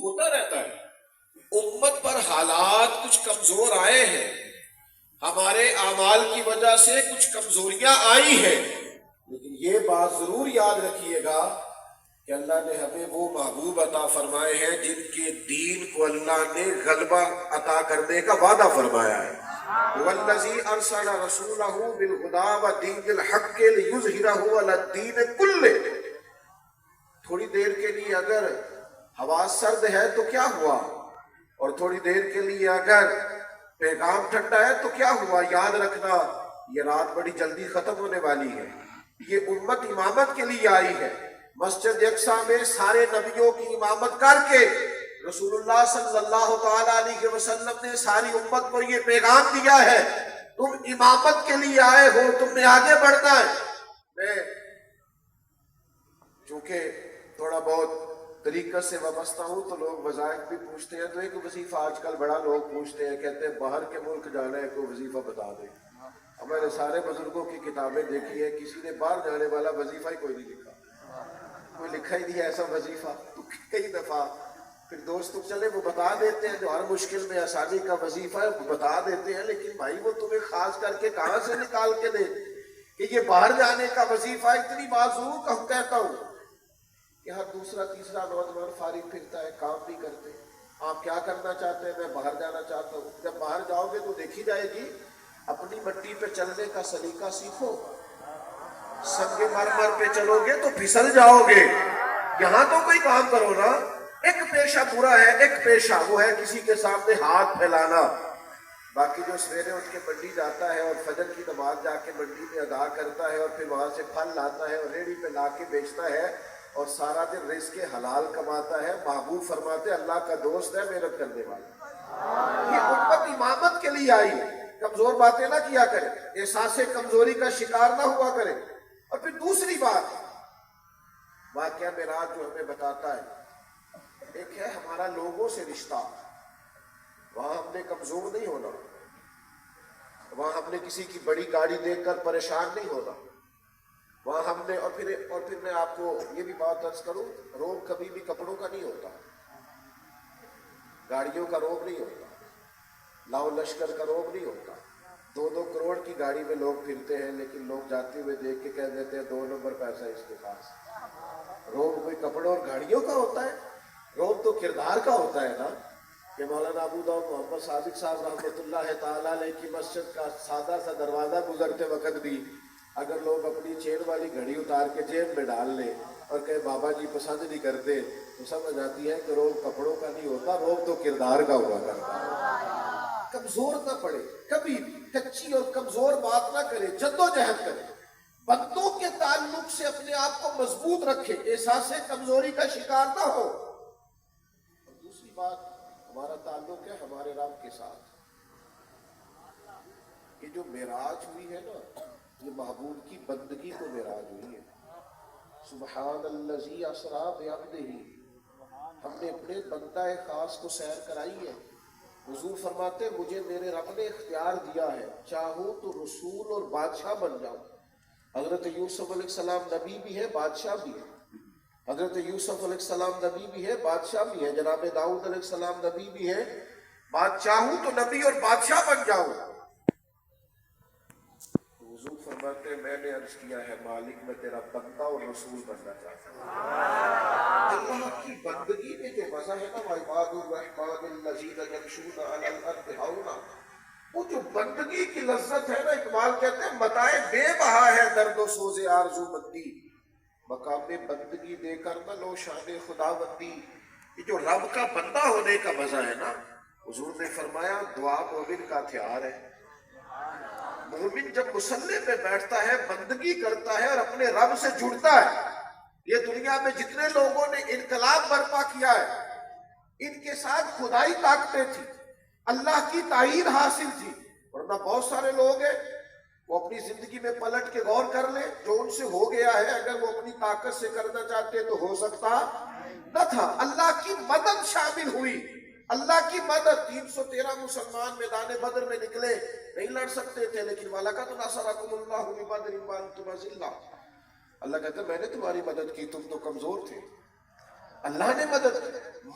ہوتا رہتا ہے۔ امت پر حالات کچھ کمزور آئے ہیں، ہمارے اعمال کی وجہ سے کچھ کمزوریاں آئی ہیں، لیکن یہ بات ضرور یاد رکھیے گا کہ اللہ نے ہمیں وہ محبوب عطا فرمائے ہیں جن کے دین کو اللہ نے غلبہ عطا کرنے کا وعدہ فرمایا ہے۔ وَالَّذِي أَرْسَلَ رَسُولَهُ بِالْهُدَىٰ وَدِينِ الْحَقِّ لِيُظْهِرَهُ عَلَى الدِّينِ كُلِّهِ۔ تھوڑی دیر کے لیے اگر ہوا سرد ہے تو کیا ہوا، اور تھوڑی دیر کے لیے اگر پیغام ٹھنڈا ہے تو کیا ہوا، یاد رکھنا یہ رات بڑی جلدی ختم ہونے والی ہے۔ یہ امت امامت کے لیے آئی ہے۔ مسجد یکساں میں سارے نبیوں کی امامت کر کے رسول اللہ صلی اللہ تعالیٰ علیہ وسلم نے ساری امت کو یہ پیغام دیا ہے، تم امامت کے لیے آئے ہو، تم نے آگے بڑھنا ہے۔ میں چونکہ تھوڑا بہت طریقت سے وابستہ ہوں تو لوگ وظائف بھی پوچھتے ہیں، تو ایک وظیفہ آج کل بڑا لوگ پوچھتے ہیں، کہتے ہیں باہر کے ملک جانا ہے کوئی وظیفہ بتا دیں۔ اب میں نے سارے بزرگوں کی کتابیں دیکھی ہیں، کسی نے باہر جانے والا وظیفہ ہی کوئی نہیں لکھا، کوئی لکھا ہی نہیں ہے ایسا وظیفہ۔ تو کئی دفعہ پھر دوست چلے وہ بتا دیتے ہیں، جو ہر مشکل میں آسانی کا وظیفہ ہے وہ بتا دیتے ہیں، لیکن بھائی وہ تمہیں خاص کر کے کہاں سے نکال کے دے کہ یہ باہر جانے کا وظیفہ۔ اتنی بات ضرور کہتا ہوں کہ ہر دوسرا تیسرا نوجوان فارغ پھرتا ہے، کام نہیں کرتے۔ آپ کیا کرنا چاہتے ہیں؟ میں باہر جانا چاہتا ہوں۔ جب باہر جاؤ گے تو دیکھی جائے گی، اپنی مٹی پہ چلنے کا سلیقہ سیکھو، سنگ مرمر پہ چلو گے تو پھسل جاؤ گے۔ یہاں تو کوئی کام کرو نا۔ ایک پیشہ برا ہے، ایک پیشہ وہ ہے کسی کے سامنے ہاتھ پھیلانا۔ باقی جو سویرے اٹھ کے منڈی جاتا ہے اور فجر کی نماز جا کے منڈی میں ادا کرتا ہے اور پھر وہاں سے پھل لاتا ہے اور ریڑھی پہ لا کے بیچتا ہے اور سارا دن رزق حلال کماتا ہے، محبوب فرماتے اللہ کا دوست ہے، محنت کرنے والا۔ یہ امت امامت کے لیے آئی ہے۔ کمزور باتیں نہ کیا کرے، احساس کمزوری کا شکار نہ ہوا کرے۔ اور پھر دوسری بات، واقعہ معراج جو ہمیں بتاتا ہے، ایک ہے ہمارا لوگوں سے رشتہ، وہاں ہم نے کمزور نہیں ہونا، وہاں ہم نے کسی کی بڑی گاڑی دیکھ کر پریشان نہیں ہونا، وہاں ہم نے اور پھر میں آپ کو یہ بھی بات عرض کروں، روب کبھی بھی کپڑوں کا نہیں ہوتا، گاڑیوں کا روب نہیں ہوتا، لاؤ لشکر کا روب نہیں ہوتا۔ 2-2 کروڑ کی گاڑی میں لوگ پھرتے ہیں، لیکن لوگ جاتے ہوئے دیکھ کے کہہ دیتے ہیں 2 نمبر پیسہ اس کے پاس۔ روب کوئی کپڑوں اور گاڑیوں کا ہوتا ہے؟ روب تو کردار کا ہوتا ہے نا۔ کہ مولانا ابو داؤد محمد صادق صاحب رحمۃ اللہ تعالیٰ علیہ کی مسجد کا سادہ سا دروازہ گزرتے وقت بھی اگر لوگ اپنی چین والی گھڑی اتار کے جیب میں ڈال لیں اور کہے بابا جی پسند نہیں کرتے، تو سمجھ آتی ہے کہ روب کپڑوں کا نہیں ہوتا، روب تو کردار کا ہوا کرتا ہے۔ کمزور نہ پڑے، کبھی بھی کچی اور کمزور بات نہ کرے، جدوجہد کرے، بندوں کے تعلق سے اپنے آپ کو مضبوط رکھے، احساس کمزوری کا شکار نہ ہو۔ اور دوسری بات، ہمارا تعلق ہے ہمارے رب کے ساتھ۔ یہ جو معراج ہوئی ہے نا، یہ محبوب کی بندگی کو معراج ہوئی ہے۔ سبحان الذی اسریٰ بعبدہ، ہم نے اپنے بندہ خاص کو سیر کرائی ہے۔ حضور فرماتے مجھے میرے رب نے اختیار دیا ہے، چاہوں تو رسول اور بادشاہ بن جاؤں۔ حضرت یوسف علیہ السلام نبی بھی ہے، بادشاہ بھی ہے۔ حضرت یوسف علیہ السلام نبی بھی ہے، بادشاہ بھی ہے۔ جناب داؤد علیہ السلام نبی بھی ہے، چاہوں تو نبی اور بادشاہ بن جاؤں۔ حضور فرماتے ہیں میں نے عرض کیا ہے مالک میں تیرا بندہ اور رسول بننا چاہتا ہوں۔ اللہ کی بندگی میں جو مزہ ہے نا، وَعِبَادُ الرَّحْمَٰنِ الَّذِينَ يَمْشُونَ عَلَى الْأَرْضِ هَوْنًا، وہ جو بندگی کی لذت ہے نا، اقبال کہتے ہیں متائے بے بہا ہے درد و سوز آرزو مندی، مقام بندگی دے کر نہ لو شان خدا بندی۔ یہ جو رب کا بندہ ہونے کا مزہ ہے نا، حضور نے فرمایا دعا مومن کا ہتھیار ہے۔ مومن جب مصلی پہ بیٹھتا ہے، بندگی کرتا ہے اور اپنے رب سے جڑتا ہے۔ یہ دنیا میں جتنے لوگوں نے انقلاب برپا کیا ہے، ان کے ساتھ خدائی طاقتیں تھی، اللہ کی تائید حاصل تھی، ورنہ بہت سارے لوگ ہیں وہ اپنی زندگی میں پلٹ کے غور کر لیں، جو ان سے ہو گیا ہے اگر وہ اپنی طاقت سے کرنا چاہتے تو ہو سکتا نہ تھا۔ اللہ کی مدد شامل ہوئی، اللہ کی مدد۔ 313 مسلمان میدان بدر میں نکلے، نہیں لڑ سکتے تھے، لیکن وَلَقَدْ نَصَرَكُمُ اللَّهُ بِبَدْرٍ وَأَنْتُمْ أَذِلَّةٌ، اللہ کہتا ہے میں نے تمہاری مدد کی، تم تو کمزور تھے، اللہ نے مدد کی۔